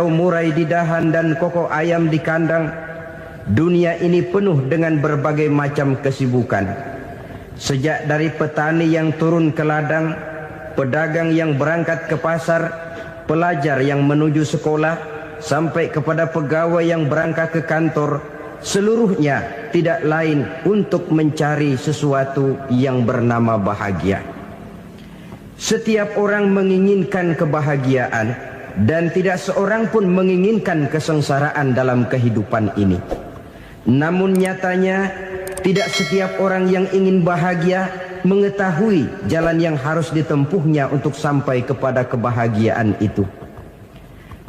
murai di dahan dan koko ayam di kandang, dunia ini penuh dengan berbagai macam kesibukan. Sejak dari petani yang turun ke ladang, pedagang yang berangkat ke pasar, pelajar yang menuju sekolah, sampai kepada pegawai yang berangkat ke kantor, seluruhnya tidak lain untuk mencari sesuatu yang bernama bahagia. Setiap orang menginginkan kebahagiaan, dan tidak seorang pun menginginkan kesengsaraan dalam kehidupan ini. Namun nyatanya tidak setiap orang yang ingin bahagia mengetahui jalan yang harus ditempuhnya untuk sampai kepada kebahagiaan itu.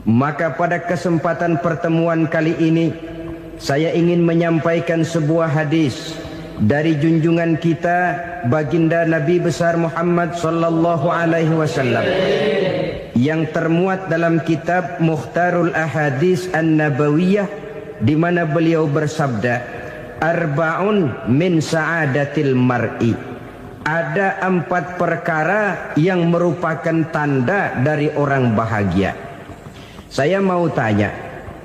Maka pada kesempatan pertemuan kali ini, saya ingin menyampaikan sebuah hadis dari junjungan kita baginda Nabi besar Muhammad sallallahu alaihi wasallam yang termuat dalam kitab Mukhtarul Ahadits An-Nabawiyah, di mana beliau bersabda, arba'un min sa'adatil mar'i. Ada 4 perkara yang merupakan tanda dari orang bahagia. Saya mau tanya,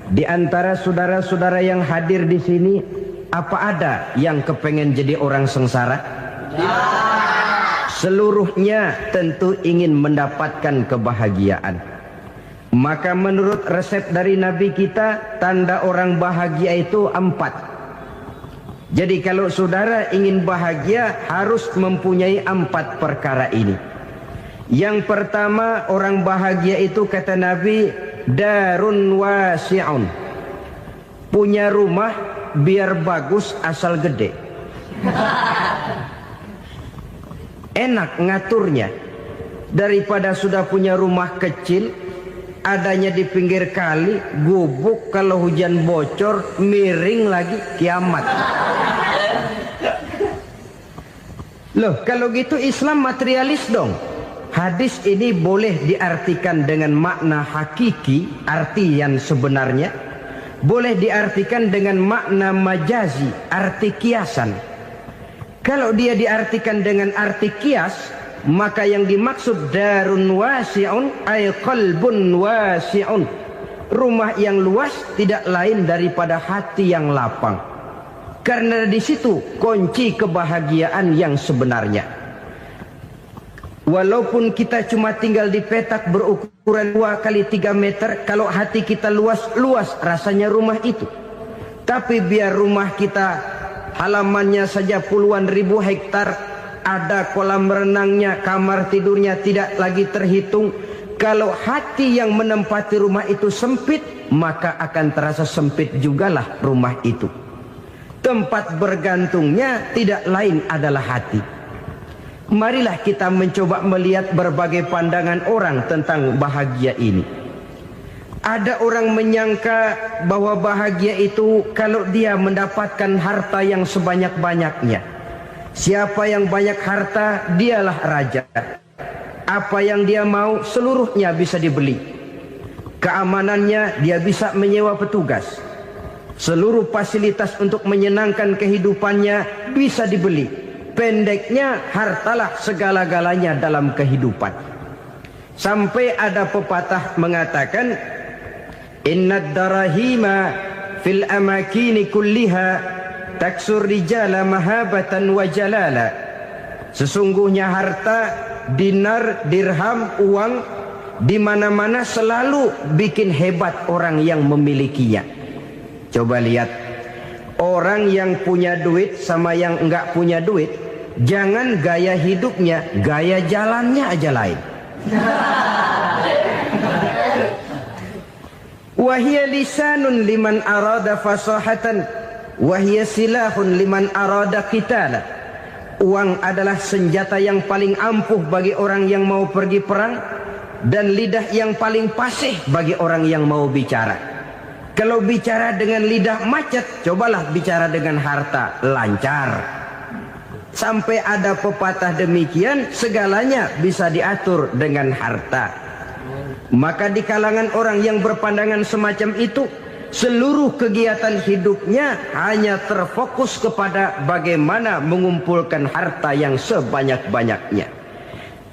di antara saudara-saudara yang hadir di sini, apa ada yang kepengen jadi orang sengsara? Seluruhnya tentu ingin mendapatkan kebahagiaan. Maka menurut resep dari Nabi kita, tanda orang bahagia itu 4. Jadi kalau saudara ingin bahagia, harus mempunyai 4 perkara ini. Yang pertama, orang bahagia itu kata Nabi, darun wasi'un. Punya rumah biar bagus asal gede. Enak ngaturnya, daripada sudah punya rumah kecil, adanya di pinggir kali, gubuk, kalau hujan bocor, miring lagi, kiamat. Loh, kalau gitu Islam materialis dong. Hadis ini boleh diartikan dengan makna hakiki, arti yang sebenarnya. Boleh diartikan dengan makna majazi, arti kiasan. Kalau dia diartikan dengan arti kias, maka yang dimaksud darun wasi'un ay qalbun wasi'un. Rumah yang luas tidak lain daripada hati yang lapang. Karena di situ kunci kebahagiaan yang sebenarnya. Walaupun kita cuma tinggal di petak berukuran 2 kali 3 meter, kalau hati kita luas-luas rasanya rumah itu. Tapi biar rumah kita halamannya saja puluhan ribu hektar, ada kolam renangnya, kamar tidurnya tidak lagi terhitung. Kalau hati yang menempati rumah itu sempit, maka akan terasa sempit jugalah rumah itu. Tempat bergantungnya tidak lain adalah hati. Marilah kita mencoba melihat berbagai pandangan orang tentang bahagia ini. Ada orang menyangka bahwa bahagia itu kalau dia mendapatkan harta yang sebanyak-banyaknya. Siapa yang banyak harta, dialah raja. Apa yang dia mau, seluruhnya bisa dibeli. Keamanannya, dia bisa menyewa petugas. Seluruh fasilitas untuk menyenangkan kehidupannya bisa dibeli. Pendeknya, hartalah segala-galanya dalam kehidupan. Sampai ada pepatah mengatakan, innad darahima fil amakini kulliha taksur rijala mahabatan wa jalala. Sesungguhnya harta, dinar, dirham, uang di mana-mana selalu bikin hebat orang yang memilikinya. Coba lihat, orang yang punya duit sama yang enggak punya duit, jangan gaya hidupnya, gaya jalannya aja lain. Wahia lisanun liman arada fasahatan, wahia silahun liman arada qitala. Uang adalah senjata yang paling ampuh bagi orang yang mau pergi perang, dan lidah yang paling fasih bagi orang yang mau bicara. Kalau bicara dengan lidah macet, cobalah bicara dengan harta, lancar. Sampai ada pepatah demikian, segalanya bisa diatur dengan harta. Maka di kalangan orang yang berpandangan semacam itu, seluruh kegiatan hidupnya hanya terfokus kepada bagaimana mengumpulkan harta yang sebanyak-banyaknya.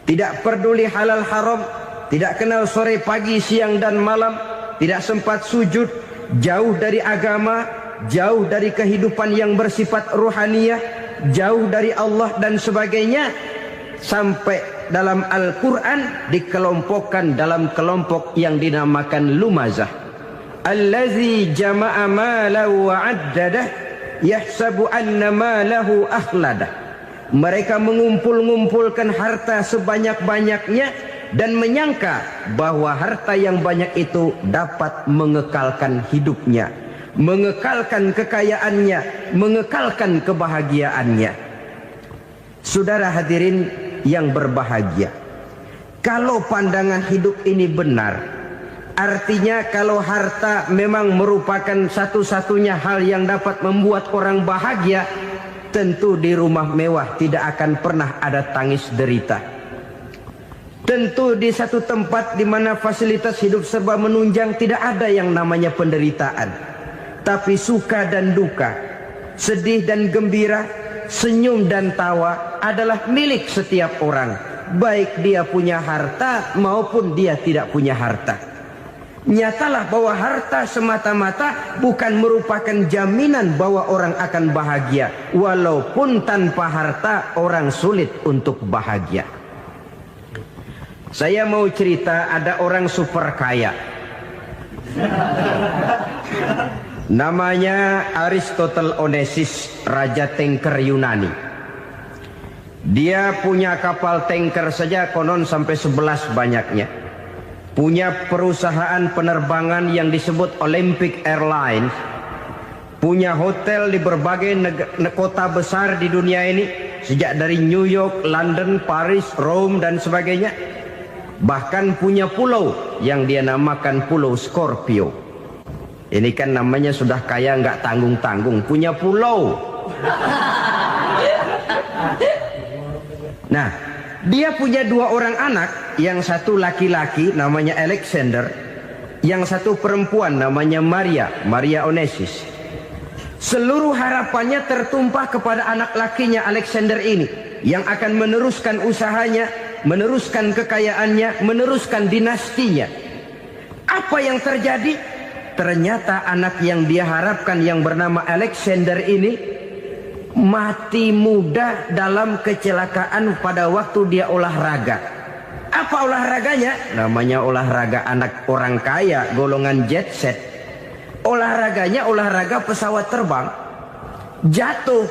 Tidak peduli halal haram, tidak kenal sore, pagi, siang dan malam, tidak sempat sujud, jauh dari agama, jauh dari kehidupan yang bersifat ruhaniyah, jauh dari Allah dan sebagainya, sampai dalam Al-Quran dikelompokkan dalam kelompok yang dinamakan lumazah. Allazi jama'a malahu wa 'addadah yahsabu anna malahu akhladah. Mereka mengumpul-ngumpulkan harta sebanyak-banyaknya dan menyangka bahwa harta yang banyak itu dapat mengekalkan hidupnya, mengekalkan kekayaannya, mengekalkan kebahagiaannya. Saudara hadirin yang berbahagia, kalau pandangan hidup ini benar, artinya kalau harta memang merupakan satu-satunya hal yang dapat membuat orang bahagia, tentu di rumah mewah tidak akan pernah ada tangis derita. Tentu di satu tempat di mana fasilitas hidup serba menunjang tidak ada yang namanya penderitaan. Tapi suka dan duka, sedih dan gembira, senyum dan tawa adalah milik setiap orang, baik dia punya harta maupun dia tidak punya harta. Nyatalah bahwa harta semata-mata bukan merupakan jaminan bahwa orang akan bahagia. Walaupun tanpa harta orang sulit untuk bahagia. Saya mau cerita, ada orang super kaya. Namanya Aristotle Onesimus, Raja Tanker Yunani. Dia punya kapal tanker saja konon sampai 11 banyaknya. Punya perusahaan penerbangan yang disebut Olympic Airlines. Punya hotel di berbagai kota besar di dunia ini, sejak dari New York, London, Paris, Rome dan sebagainya. Bahkan punya pulau yang dia namakan Pulau Scorpio. Ini kan namanya sudah kaya nggak tanggung-tanggung, punya pulau. Nah, dia punya 2 orang anak, yang satu laki-laki namanya Alexander, yang satu perempuan namanya Maria Onesimus. Seluruh harapannya tertumpah kepada anak lakinya Alexander ini, yang akan meneruskan usahanya, meneruskan kekayaannya, meneruskan dinastinya. Apa yang terjadi? Ternyata anak yang dia harapkan yang bernama Alexander ini mati muda dalam kecelakaan pada waktu dia olahraga. Apa olahraganya? Namanya olahraga anak orang kaya, golongan jet set. Olahraganya olahraga pesawat terbang. Jatuh.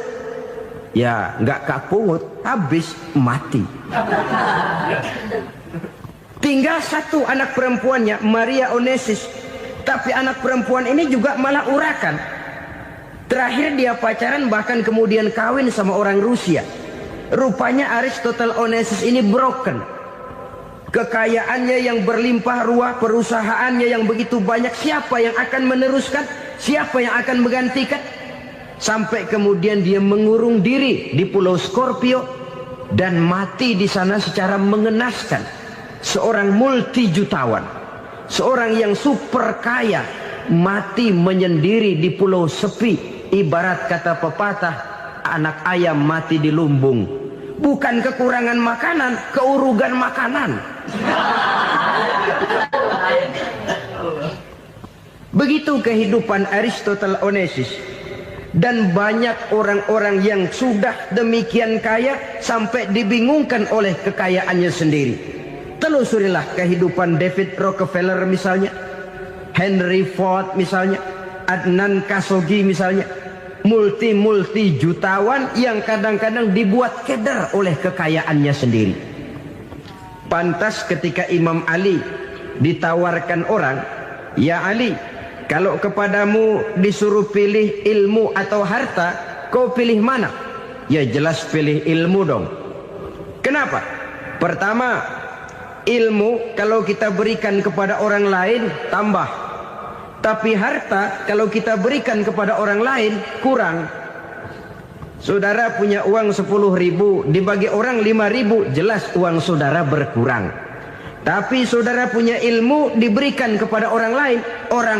Ya nggak kapungut, habis mati. Tinggal satu anak perempuannya, Maria Onesimus. Tapi anak perempuan ini juga malah urakan. Terakhir dia pacaran, bahkan kemudian kawin sama orang Rusia. Rupanya Aristotle Onesimus ini broken. Kekayaannya yang berlimpah ruah, perusahaannya yang begitu banyak, siapa yang akan meneruskan? Siapa yang akan menggantikan? Sampai kemudian dia mengurung diri di Pulau Scorpio dan mati di sana secara mengenaskan. Seorang multijutawan, seorang yang super kaya, mati menyendiri di pulau sepi. Ibarat kata pepatah, anak ayam mati di lumbung. Bukan kekurangan makanan, keurugan makanan. Begitu kehidupan Aristotle Onesimus. Dan banyak orang-orang yang sudah demikian kaya sampai dibingungkan oleh kekayaannya sendiri. Telusurilah kehidupan David Rockefeller misalnya, Henry Ford misalnya, Adnan Khashoggi misalnya. Multi jutawan yang kadang-kadang dibuat keder oleh kekayaannya sendiri. Pantas ketika Imam Ali ditawarkan orang, "Ya Ali, kalau kepadamu disuruh pilih ilmu atau harta, kau pilih mana?" Ya jelas pilih ilmu dong. Kenapa? Pertama, ilmu kalau kita berikan kepada orang lain tambah. Tapi harta kalau kita berikan kepada orang lain kurang. Saudara punya uang 10.000, dibagi orang 5.000, jelas uang saudara berkurang. Tapi saudara punya ilmu diberikan kepada orang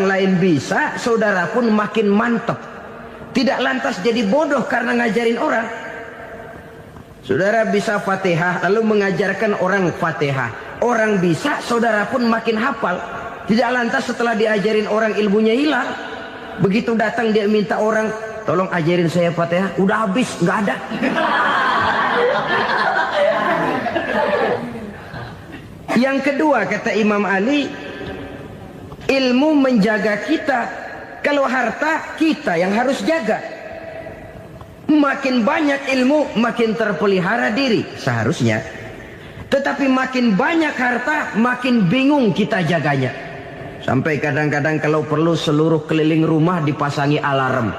lain bisa, saudara pun makin mantap. Tidak lantas jadi bodoh karena ngajarin orang. Saudara bisa Fatihah lalu mengajarkan orang Fatihah. Orang bisa, saudara pun makin hafal. Tidak lantas setelah diajarin orang ilmunya hilang. Begitu datang dia minta orang, tolong ajarin saya Fatihah. Udah habis, nggak ada. Yang kedua kata Imam Ali, ilmu menjaga kita. Kalau harta kita yang harus jaga. Makin banyak ilmu makin terpelihara diri seharusnya. Tetapi makin banyak harta makin bingung kita jaganya. Sampai kadang-kadang kalau perlu seluruh keliling rumah dipasangi alarm.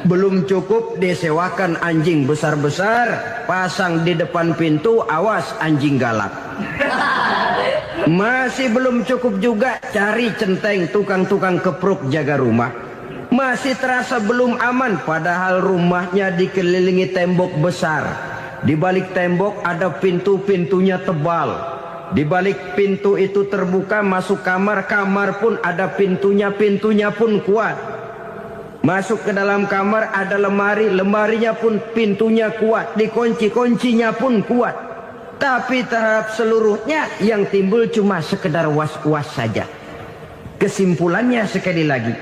Belum cukup disewakan anjing besar-besar, pasang di depan pintu, awas anjing galak. Masih belum cukup juga, cari centeng tukang-tukang kepruk jaga rumah. Masih terasa belum aman, padahal rumahnya dikelilingi tembok besar. Di balik tembok ada pintu-pintunya tebal. Di balik pintu itu terbuka masuk kamar, kamar pun ada pintunya, pintunya pun kuat. Masuk ke dalam kamar ada lemari, lemarinya pun pintunya kuat, dikunci, kuncinya pun kuat. Tapi terhadap seluruhnya yang timbul cuma sekedar was-was saja. Kesimpulannya sekali lagi,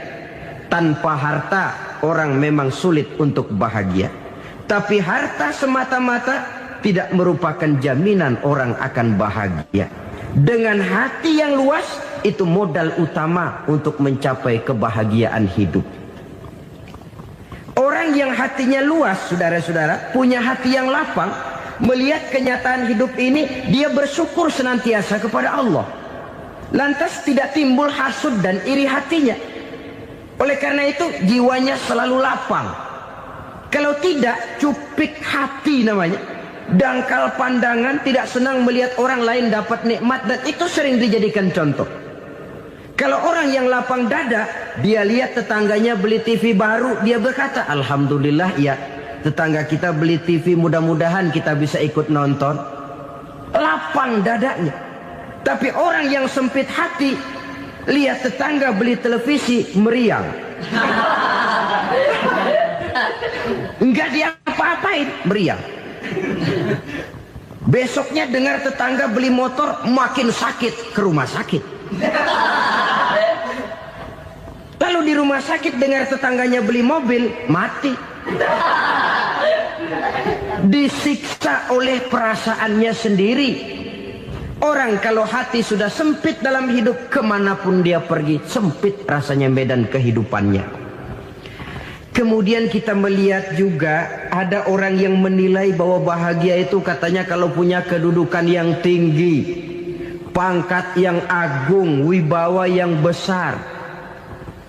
tanpa harta orang memang sulit untuk bahagia. Tapi harta semata-mata tidak merupakan jaminan orang akan bahagia. Dengan hati yang luas, itu modal utama untuk mencapai kebahagiaan hidup. Orang yang hatinya luas, saudara-saudara, punya hati yang lapang, melihat kenyataan hidup ini, dia bersyukur senantiasa kepada Allah. Lantas tidak timbul hasud dan iri hatinya. Oleh karena itu, jiwanya selalu lapang. Kalau tidak, cupik hati namanya. Dangkal pandangan, tidak senang melihat orang lain dapat nikmat, dan itu sering dijadikan contoh. Kalau orang yang lapang dada, dia lihat tetangganya beli TV baru, dia berkata, alhamdulillah ya, tetangga kita beli TV, mudah-mudahan kita bisa ikut nonton. Lapang dadanya. Tapi orang yang sempit hati, lihat tetangga beli televisi, meriang. Enggak diapa-apain, meriang. Besoknya dengar tetangga beli motor, makin sakit, ke rumah sakit. Lalu di rumah sakit dengar tetangganya beli mobil, mati. Disiksa oleh perasaannya sendiri. Orang kalau hati sudah sempit dalam hidup, kemanapun dia pergi, sempit rasanya medan kehidupannya. Kemudian kita melihat juga ada orang yang menilai bahwa bahagia itu katanya kalau punya kedudukan yang tinggi, pangkat yang agung, wibawa yang besar.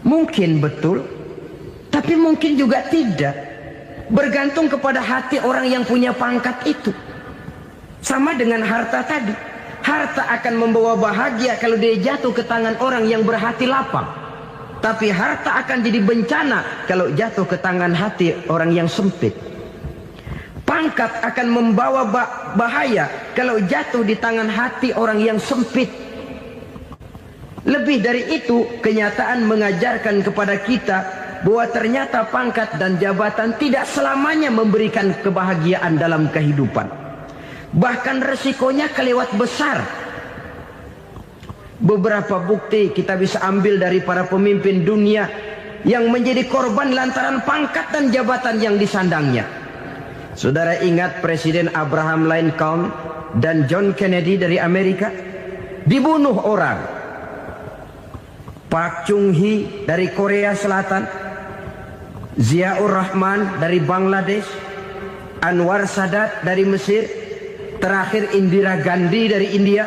Mungkin betul, tapi mungkin juga tidak. Bergantung kepada hati orang yang punya pangkat itu. Sama dengan harta tadi. Harta akan membawa bahagia kalau dia jatuh ke tangan orang yang berhati lapang. Tapi harta akan jadi bencana kalau jatuh ke tangan hati orang yang sempit. Pangkat akan membawa bahaya kalau jatuh di tangan hati orang yang sempit. Lebih dari itu, kenyataan mengajarkan kepada kita bahwa ternyata pangkat dan jabatan tidak selamanya memberikan kebahagiaan dalam kehidupan. Bahkan resikonya kelewat besar. Beberapa bukti kita bisa ambil dari para pemimpin dunia yang menjadi korban lantaran pangkat dan jabatan yang disandangnya. Saudara ingat Presiden Abraham Lincoln dan John Kennedy dari Amerika? Dibunuh orang. Park Chung-hee dari Korea Selatan, Ziaur Rahman dari Bangladesh, Anwar Sadat dari Mesir, terakhir Indira Gandhi dari India,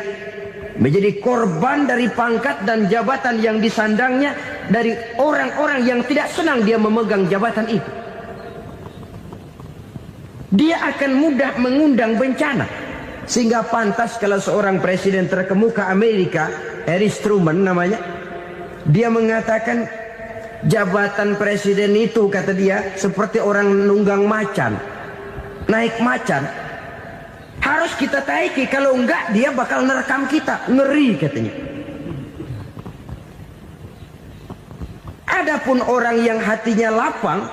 menjadi korban dari pangkat dan jabatan yang disandangnya dari orang-orang yang tidak senang dia memegang jabatan itu. Dia akan mudah mengundang bencana. Sehingga pantas kalau seorang presiden terkemuka Amerika, Harry Truman namanya, dia mengatakan jabatan presiden itu, kata dia, seperti orang nunggang macan, naik macan. Harus kita taiki, kalau enggak dia bakal nerekam kita, ngeri katanya. Adapun orang yang hatinya lapang,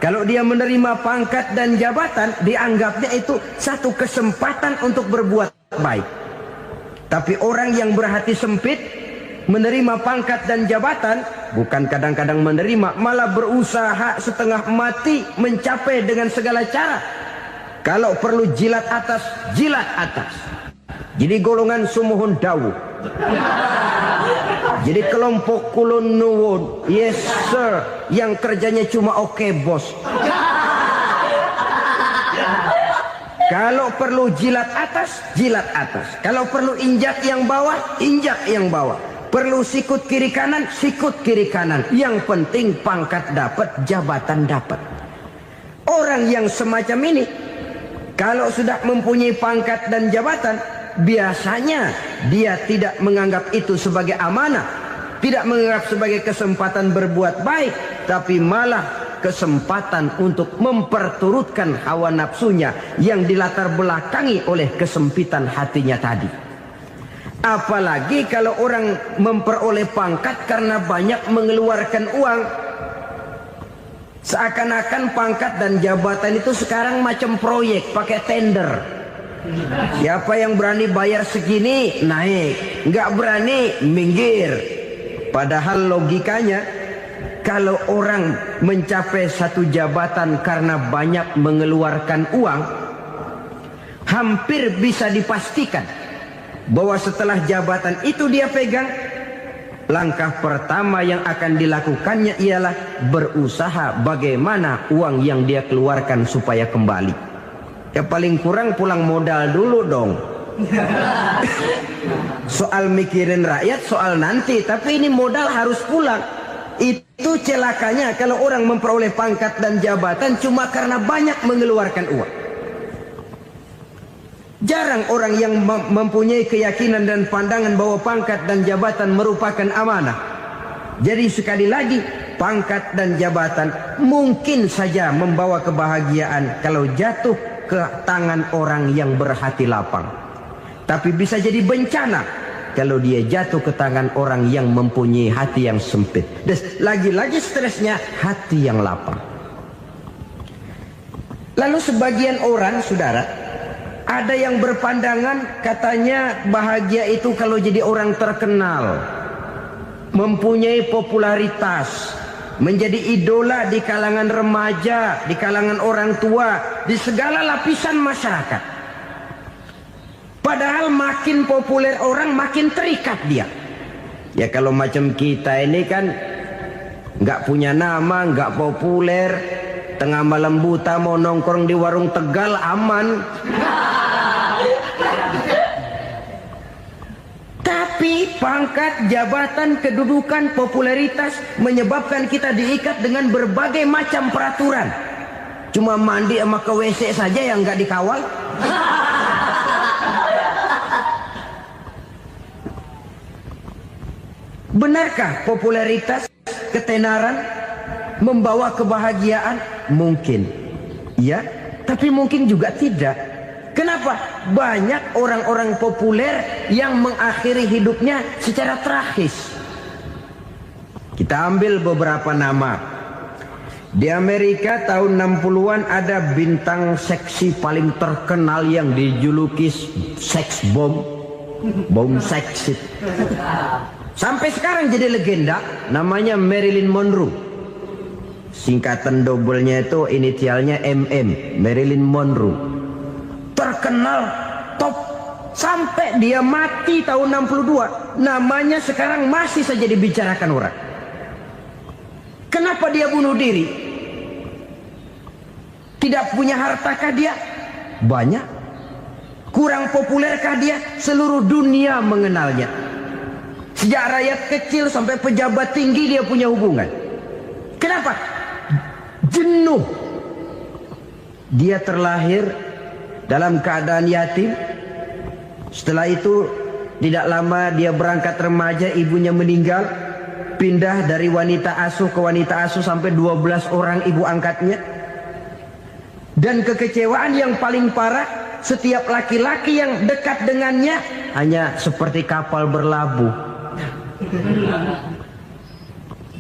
kalau dia menerima pangkat dan jabatan, dianggapnya itu satu kesempatan untuk berbuat baik. Tapi orang yang berhati sempit, menerima pangkat dan jabatan, bukan kadang-kadang menerima, malah berusaha setengah mati mencapai dengan segala cara. Kalau perlu jilat atas, jilat atas. Jadi golongan sumuhun dawu. Jadi kelompok kulon nuwun, yes sir, yang kerjanya cuma oke bos. Kalau perlu jilat atas, jilat atas. Kalau perlu injak yang bawah, injak yang bawah. Perlu sikut kiri kanan, sikut kiri kanan. Yang penting pangkat dapat, jabatan dapat. Orang yang semacam ini, kalau sudah mempunyai pangkat dan jabatan, biasanya dia tidak menganggap itu sebagai amanah, tidak menganggap sebagai kesempatan berbuat baik, tapi malah kesempatan untuk memperturutkan hawa nafsunya yang dilatar belakangi oleh kesempitan hatinya tadi. Apalagi kalau orang memperoleh pangkat karena banyak mengeluarkan uang. Seakan-akan pangkat dan jabatan itu sekarang macam proyek, pakai tender. Siapa yang berani bayar segini, naik. Nggak berani, minggir. Padahal logikanya, kalau orang mencapai satu jabatan karena banyak mengeluarkan uang, hampir bisa dipastikan bahwa setelah jabatan itu dia pegang, langkah pertama yang akan dilakukannya ialah berusaha bagaimana uang yang dia keluarkan supaya kembali. Ya paling kurang pulang modal dulu dong. Soal mikirin rakyat soal nanti, tapi ini modal harus pulang. Itu celakanya kalau orang memperoleh pangkat dan jabatan cuma karena banyak mengeluarkan uang. Jarang orang yang mempunyai keyakinan dan pandangan bahwa pangkat dan jabatan merupakan amanah. Jadi sekali lagi, pangkat dan jabatan mungkin saja membawa kebahagiaan kalau jatuh ke tangan orang yang berhati lapang. Tapi bisa jadi bencana kalau dia jatuh ke tangan orang yang mempunyai hati yang sempit. Dan lagi-lagi stresnya hati yang lapang. Lalu sebagian orang, saudara, ada yang berpandangan katanya bahagia itu kalau jadi orang terkenal, mempunyai popularitas, menjadi idola di kalangan remaja, di kalangan orang tua, di segala lapisan masyarakat. Padahal makin populer orang makin terikat dia. Ya kalau macam kita ini kan nggak punya nama, nggak populer, tengah malam buta mau nongkrong di warung Tegal aman. Tapi pangkat, jabatan, kedudukan, popularitas menyebabkan kita diikat dengan berbagai macam peraturan. Cuma mandi sama ke WC saja yang nggak dikawal. Benarkah popularitas, ketenaran membawa kebahagiaan? Mungkin. Ya, tapi mungkin juga tidak. Kenapa? Banyak orang-orang populer yang mengakhiri hidupnya secara tragis. Kita ambil beberapa nama. Di Amerika tahun 60-an ada bintang seksi paling terkenal yang dijuluki sex bomb. Bom seks. Sampai sekarang jadi legenda, namanya Marilyn Monroe. Singkatan double-nya itu inisialnya MM, Marilyn Monroe. Terkenal top sampai dia mati tahun 62, namanya sekarang masih saja dibicarakan orang. Kenapa dia bunuh diri? Tidak punya hartakah dia? Banyak. Kurang populerkah dia? Seluruh dunia mengenalnya. Sejak rakyat kecil sampai pejabat tinggi dia punya hubungan. Kenapa? Jenuh. Dia terlahir dalam keadaan yatim. Setelah itu tidak lama dia berangkat remaja, ibunya meninggal. Pindah dari wanita asuh ke wanita asuh sampai 12 orang ibu angkatnya. Dan kekecewaan yang paling parah, setiap laki-laki yang dekat dengannya hanya seperti kapal berlabuh.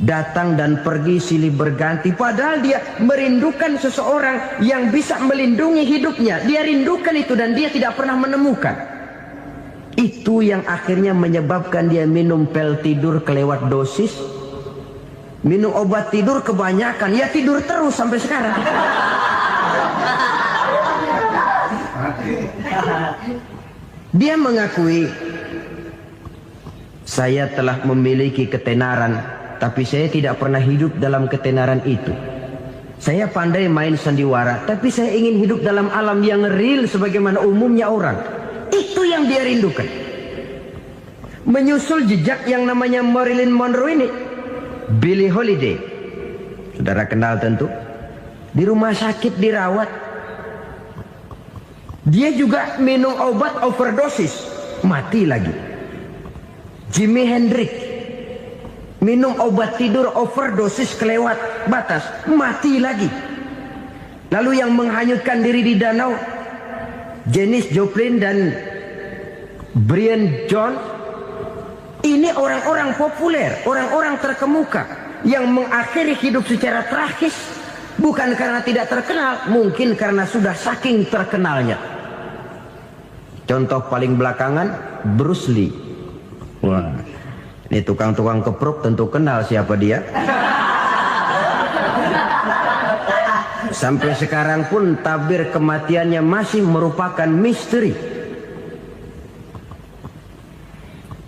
Datang dan pergi silih berganti. Padahal dia merindukan seseorang yang bisa melindungi hidupnya. Dia rindukan itu dan dia tidak pernah menemukan. Itu yang akhirnya menyebabkan dia minum pil tidur kelewat dosis, minum obat tidur kebanyakan, ya tidur terus sampai sekarang. Dia mengakui, saya telah memiliki ketenaran, tapi saya tidak pernah hidup dalam ketenaran itu. Saya pandai main sandiwara, tapi saya ingin hidup dalam alam yang real sebagaimana umumnya orang. Itu yang dia rindukan. Menyusul jejak yang namanya Marilyn Monroe ini, Billie Holiday, saudara kenal tentu, di rumah sakit dirawat. Dia juga minum obat overdosis, mati lagi. Jimi Hendrix minum obat tidur overdosis kelewat batas, mati lagi. Lalu yang menghanyutkan diri di danau, Janis Joplin dan Brian Jones. Ini orang-orang populer, orang-orang terkemuka yang mengakhiri hidup secara tragis, bukan karena tidak terkenal, mungkin karena sudah saking terkenalnya. Contoh paling belakangan, Bruce Lee. Wah, ini tukang-tukang keprok tentu kenal siapa dia. Sampai sekarang pun tabir kematiannya masih merupakan misteri.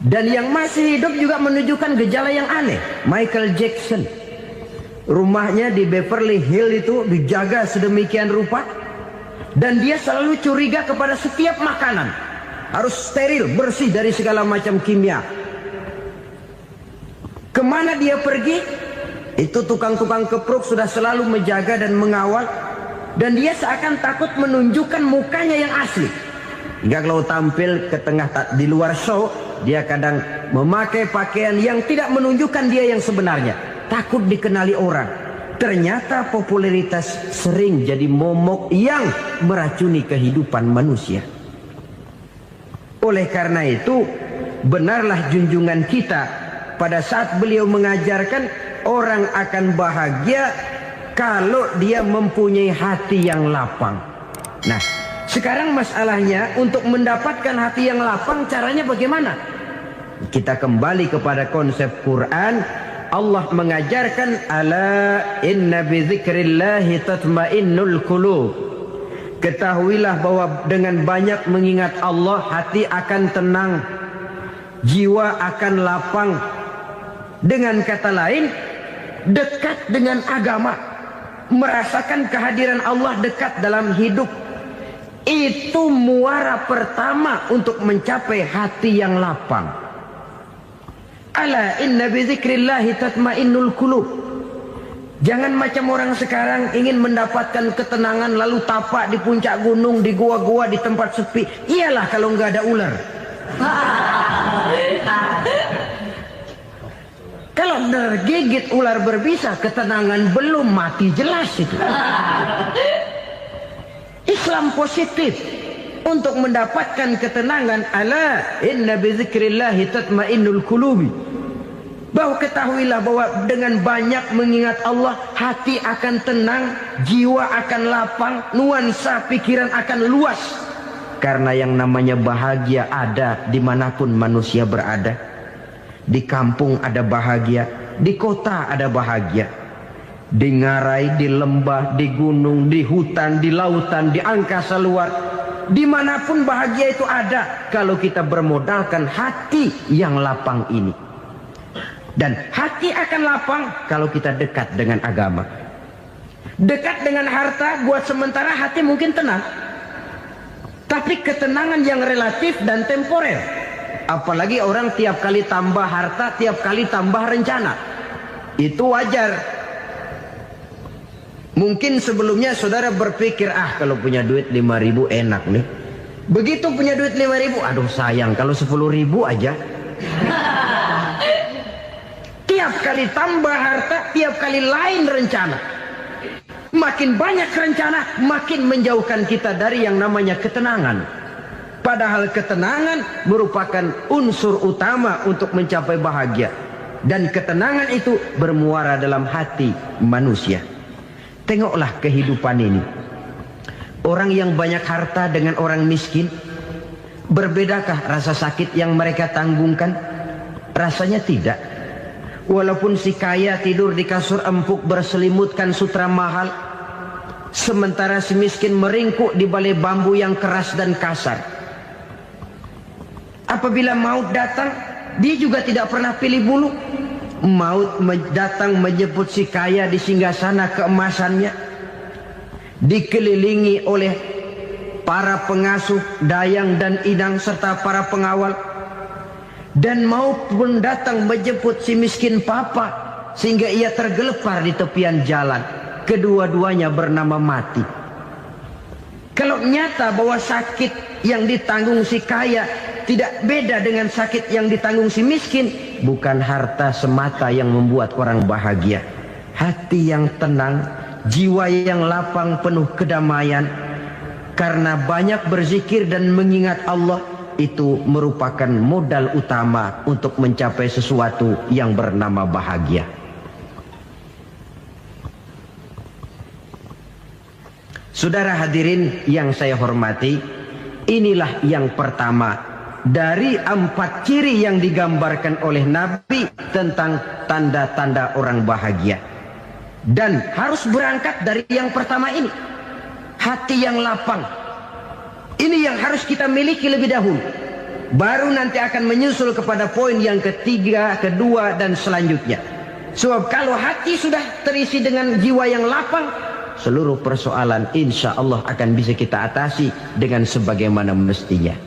Dan yang masih hidup juga menunjukkan gejala yang aneh. Michael Jackson, rumahnya di Beverly Hills itu dijaga sedemikian rupa, dan dia selalu curiga kepada setiap makanan harus steril, bersih dari segala macam kimia. Kemana dia pergi, itu tukang-tukang keprok sudah selalu menjaga dan mengawal, dan dia seakan takut menunjukkan mukanya yang asli. Hingga kalau tampil ke tengah di luar show, dia kadang memakai pakaian yang tidak menunjukkan dia yang sebenarnya, takut dikenali orang. Ternyata popularitas sering jadi momok yang meracuni kehidupan manusia. Oleh karena itu, benarlah junjungan kita pada saat beliau mengajarkan orang akan bahagia kalau dia mempunyai hati yang lapang. Nah, sekarang masalahnya untuk mendapatkan hati yang lapang, caranya bagaimana? Kita kembali kepada konsep Quran. Allah mengajarkan, ala inna bi dzikrillahi tatmainnul qulub. Ketahuilah bahwa dengan banyak mengingat Allah, hati akan tenang, jiwa akan lapang. Dengan kata lain, dekat dengan agama, merasakan kehadiran Allah dekat dalam hidup. Itu muara pertama untuk mencapai hati yang lapang. Ala inna bi dzikrillahi tatmainnul qulub. Jangan macam orang sekarang ingin mendapatkan ketenangan lalu tapak di puncak gunung, di gua-gua, di tempat sepi. Iyalah kalau nggak ada ular. Kalau tergigit ular berbisa, ketenangan belum, mati jelas itu. Islam positif untuk mendapatkan ketenangan. Ala inna bi dzikrillahi tatmainnul qulubi. Bahwa ketahuilah bahwa dengan banyak mengingat Allah, hati akan tenang, jiwa akan lapang, nuansa pikiran akan luas. Karena yang namanya bahagia ada dimanapun manusia berada. Di kampung ada bahagia, di kota ada bahagia, di ngarai, di lembah, di gunung, di hutan, di lautan, di angkasa luar. Dimanapun bahagia itu ada kalau kita bermodalkan hati yang lapang ini. Dan hati akan lapang kalau kita dekat dengan agama. Dekat dengan harta buat sementara hati mungkin tenang, tapi ketenangan yang relatif dan temporer. Apalagi orang tiap kali tambah harta, tiap kali tambah rencana. Itu wajar. Mungkin sebelumnya saudara berpikir, kalau punya duit 5.000 enak nih. Begitu punya duit 5.000, aduh sayang kalau 10.000 aja. Tiap kali tambah harta, tiap kali lain rencana. Makin banyak rencana, makin menjauhkan kita dari yang namanya ketenangan. Padahal ketenangan merupakan unsur utama untuk mencapai bahagia. Dan ketenangan itu bermuara dalam hati manusia. Tengoklah kehidupan ini. Orang yang banyak harta dengan orang miskin, Berbedakah rasa sakit yang mereka tanggungkan? Rasanya tidak. Walaupun si kaya tidur di kasur empuk berselimutkan sutra mahal, sementara si miskin meringkuk di balai bambu yang keras dan kasar. Apabila maut datang, dia juga tidak pernah pilih bulu. Maut datang menjemput si kaya di singgasana keemasannya, dikelilingi oleh para pengasuh, dayang dan inang serta para pengawal. Dan maut pun datang menjemput si miskin papa, sehingga ia tergelepar di tepian jalan. Kedua-duanya bernama mati. Kalau nyata bahwa sakit yang ditanggung si kaya tidak beda dengan sakit yang ditanggung si miskin, bukan harta semata yang membuat orang bahagia. Hati yang tenang, jiwa yang lapang penuh kedamaian, karena banyak berzikir dan mengingat Allah, itu merupakan modal utama untuk mencapai sesuatu yang bernama bahagia. Saudara hadirin yang saya hormati, inilah yang pertama dari 4 ciri yang digambarkan oleh Nabi tentang tanda-tanda orang bahagia. Dan harus berangkat dari yang pertama ini, hati yang lapang. Ini yang harus kita miliki lebih dahulu, baru nanti akan menyusul kepada poin yang ketiga, kedua dan selanjutnya. Sebab kalau hati sudah terisi dengan jiwa yang lapang, seluruh persoalan insya Allah akan bisa kita atasi dengan sebagaimana mestinya.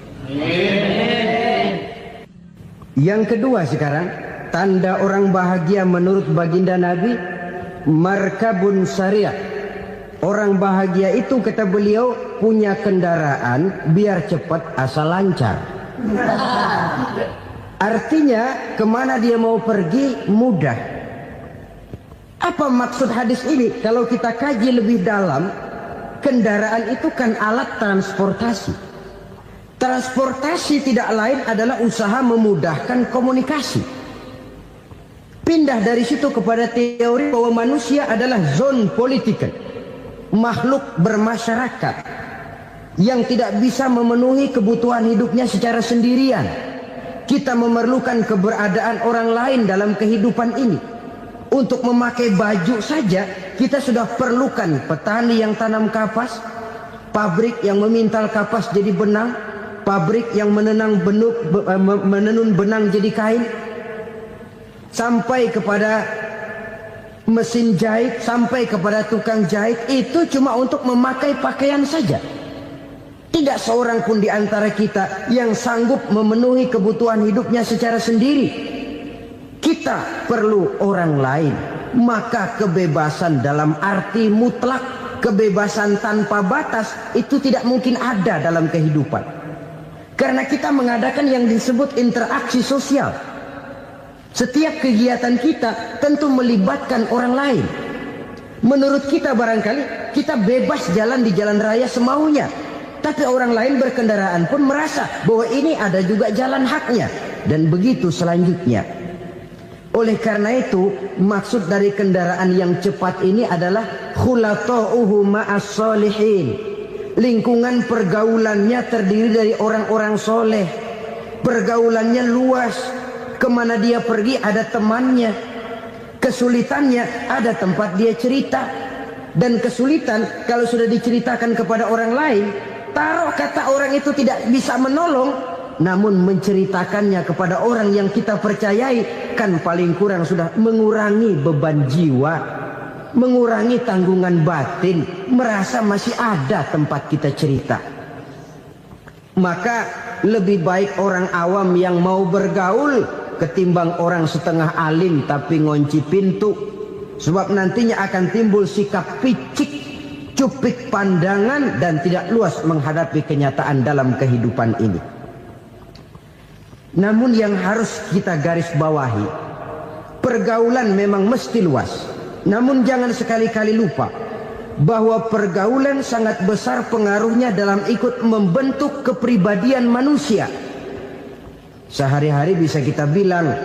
Yang kedua sekarang, tanda orang bahagia menurut baginda Nabi, markabun syariah. Orang bahagia itu, kata beliau, punya kendaraan biar cepat asal lancar. Artinya kemana dia mau pergi mudah. Apa maksud hadis ini? Kalau kita kaji lebih dalam, kendaraan itu kan alat transportasi. Transportasi tidak lain adalah usaha memudahkan komunikasi. Pindah dari situ kepada teori bahwa manusia adalah zon political, makhluk bermasyarakat yang tidak bisa memenuhi kebutuhan hidupnya secara sendirian. Kita memerlukan keberadaan orang lain dalam kehidupan ini. Untuk memakai baju saja kita sudah perlukan petani yang tanam kapas, pabrik yang memintal kapas jadi benang, pabrik yang menenun benang jadi kain, sampai kepada mesin jahit, sampai kepada tukang jahit. Itu cuma untuk memakai pakaian saja. Tidak seorang pun di antara kita yang sanggup memenuhi kebutuhan hidupnya secara sendiri. Kita perlu orang lain. Maka kebebasan dalam arti mutlak, kebebasan tanpa batas, itu tidak mungkin ada dalam kehidupan. Karena kita mengadakan yang disebut interaksi sosial. Setiap kegiatan kita tentu melibatkan orang lain. Menurut kita barangkali kita bebas jalan di jalan raya semaunya, tapi orang lain berkendaraan pun merasa bahwa ini ada juga jalan haknya, dan begitu selanjutnya. Oleh karena itu, maksud dari kendaraan yang cepat ini adalah khulatuhu ma'as solihin. Lingkungan pergaulannya terdiri dari orang-orang soleh. Pergaulannya luas. Kemana dia pergi ada temannya. Kesulitannya ada tempat dia cerita. Dan kesulitan kalau sudah diceritakan kepada orang lain, taruh kata orang itu tidak bisa menolong, namun menceritakannya kepada orang yang kita percayai, kan paling kurang sudah mengurangi beban jiwa, mengurangi tanggungan batin, merasa masih ada tempat kita cerita. Maka lebih baik orang awam yang mau bergaul ketimbang orang setengah alim tapi ngunci pintu. Sebab nantinya akan timbul sikap picik, cupik pandangan, dan tidak luas menghadapi kenyataan dalam kehidupan ini. Namun yang harus kita garis bawahi, pergaulan memang mesti luas. Namun jangan sekali-kali lupa bahwa pergaulan sangat besar pengaruhnya dalam ikut membentuk kepribadian manusia. Sehari-hari bisa kita bilang,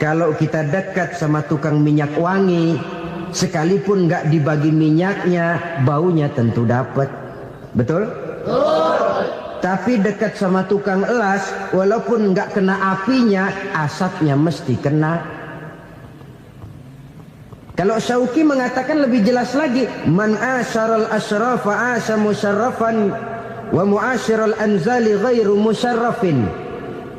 kalau kita dekat sama tukang minyak wangi, sekalipun nggak dibagi minyaknya, baunya tentu dapat. Betul? Tapi dekat sama tukang elas, walaupun nggak kena apinya, asapnya mesti kena. Kalau Syauqi mengatakan lebih jelas lagi, man asyaral asyrafa asa musyarrafan wa muasyiral anzali ghairu musyarrafin.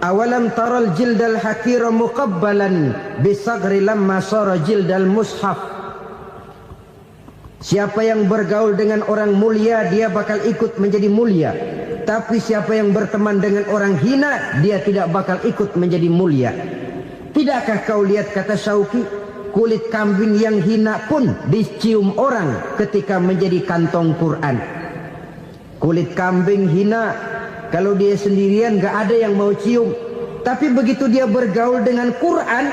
Awalam taral jildal hakira muqabbalan bisagri lamma sara jildal mushaf. Siapa yang bergaul dengan orang mulia, dia bakal ikut menjadi mulia. Tapi siapa yang berteman dengan orang hina, dia tidak bakal ikut menjadi mulia. Tidakkah kau lihat, kata Syauqi, kulit kambing yang hina pun dicium orang ketika menjadi kantong Quran. Kulit kambing hina, kalau dia sendirian gak ada yang mau cium. Tapi begitu dia bergaul dengan Quran,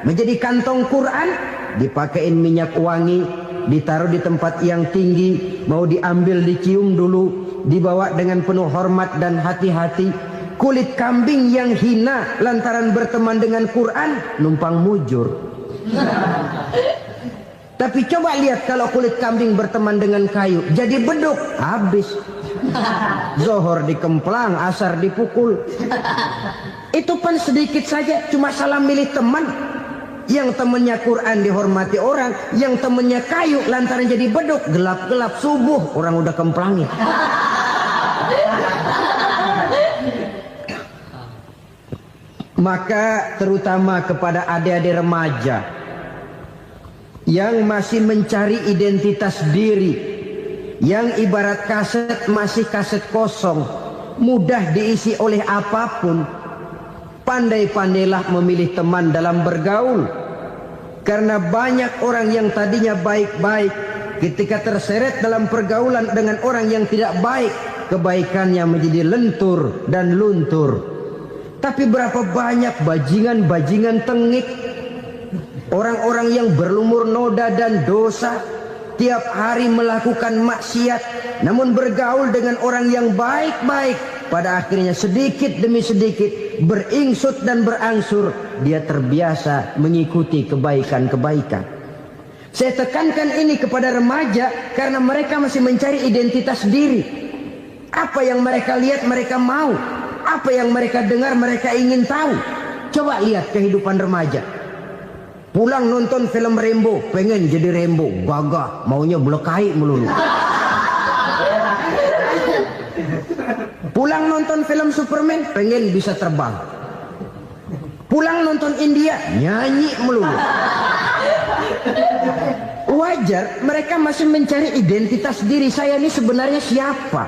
menjadi kantong Quran, dipakein minyak wangi, ditaruh di tempat yang tinggi, mau diambil dicium dulu, dibawa dengan penuh hormat dan hati-hati. Kulit kambing yang hina lantaran berteman dengan Quran, numpang mujur. Tapi coba lihat kalau kulit kambing berteman dengan kayu, jadi beduk, habis. Zohor dikemplang, asar dipukul. Itu pun sedikit saja, cuma salah milih teman. Yang temannya Quran dihormati orang, yang temannya kayu lantaran jadi beduk, gelap-gelap subuh orang udah kemplangin. Maka terutama kepada adik-adik remaja yang masih mencari identitas diri, yang ibarat kaset masih kaset kosong, mudah diisi oleh apapun, pandai-pandailah memilih teman dalam bergaul. Karena banyak orang yang tadinya baik-baik, ketika terseret dalam pergaulan dengan orang yang tidak baik, kebaikannya menjadi lentur dan luntur. Tapi berapa banyak bajingan-bajingan tengik, orang-orang yang berlumur noda dan dosa, tiap hari melakukan maksiat, namun bergaul dengan orang yang baik-baik, pada akhirnya sedikit demi sedikit beringsut dan berangsur dia terbiasa mengikuti kebaikan-kebaikan. Saya tekankan ini kepada remaja karena mereka masih mencari identitas diri. Apa yang mereka lihat mereka mau, apa yang mereka dengar mereka ingin tahu. Coba lihat kehidupan remaja. Pulang nonton film Rambo, pengen jadi Rambo, gagah, maunya belekai melulu. Pulang nonton film Superman, pengen bisa terbang. Pulang nonton India, nyanyi melulu. Wajar, mereka masih mencari identitas diri. Saya ini sebenarnya siapa?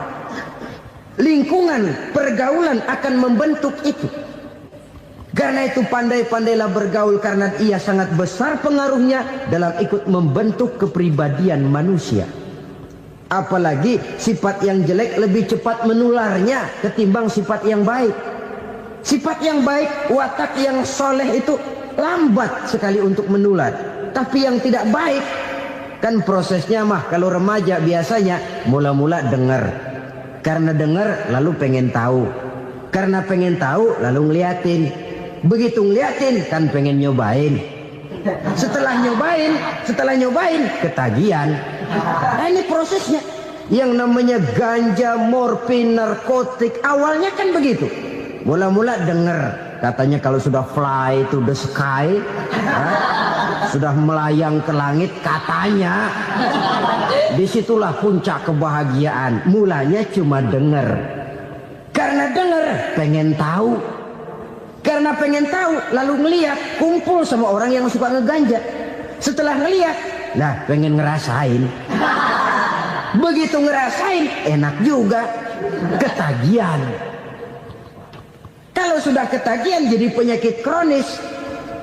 Lingkungan, pergaulan akan membentuk itu. Karena itu pandai-pandailah bergaul, karena ia sangat besar pengaruhnya dalam ikut membentuk kepribadian manusia. Apalagi sifat yang jelek lebih cepat menularnya ketimbang sifat yang baik. Sifat yang baik, watak yang soleh itu lambat sekali untuk menular. Tapi yang tidak baik, kan prosesnya mah kalau remaja biasanya mula-mula dengar. Karena dengar lalu pengen tahu. Karena pengen tahu lalu ngeliatin. Begitu ngeliatin kan pengen nyobain. Setelah nyobain ketagihan. Nah, ini prosesnya. Yang namanya ganja, morfin, narkotik, awalnya kan begitu. Mula-mula dengar, katanya kalau sudah fly to the sky, sudah melayang ke langit, katanya disitulah puncak kebahagiaan. Mulanya cuma dengar. Karena dengar pengen tahu. Karena pengen tahu lalu ngeliat, kumpul sama orang yang suka ngeganja. Setelah ngeliat, lah pengen ngerasain. Begitu ngerasain enak juga, ketagihan. Kalau sudah ketagihan jadi penyakit kronis,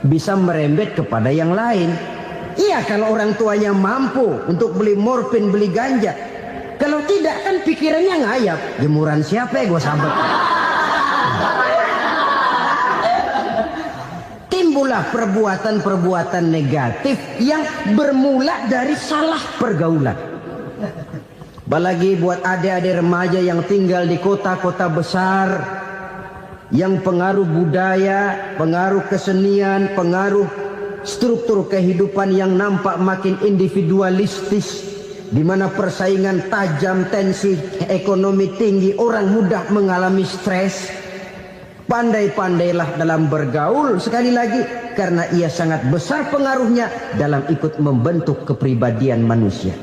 bisa merembet kepada yang lain. Iya, kalau orang tuanya mampu untuk beli morfin, beli ganja. Kalau tidak kan pikirannya ngayap, jemuran siapa ya gue sambet. Timbullah perbuatan-perbuatan negatif yang bermula dari salah pergaulan. Apalagi buat adik-adik remaja yang tinggal di kota-kota besar, yang pengaruh budaya, pengaruh kesenian, pengaruh struktur kehidupan yang nampak makin individualistis, di mana persaingan tajam, tensi ekonomi tinggi, orang mudah mengalami stres. Pandai-pandailah dalam bergaul, sekali lagi, karena ia sangat besar pengaruhnya dalam ikut membentuk kepribadian manusia.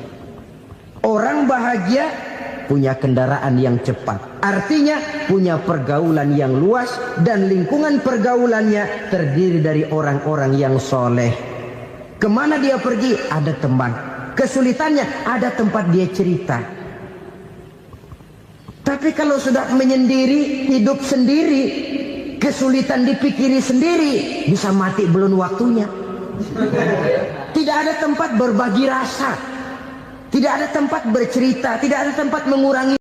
Orang bahagia punya kendaraan yang cepat, artinya punya pergaulan yang luas, dan lingkungan pergaulannya terdiri dari orang-orang yang soleh. Kemana dia pergi, ada teman. Kesulitannya, ada tempat dia cerita. Tapi kalau sudah menyendiri, hidup sendiri, kesulitan dipikiri sendiri, bisa mati belum waktunya. Tidak ada tempat berbagi rasa, tidak ada tempat bercerita, tidak ada tempat mengurangi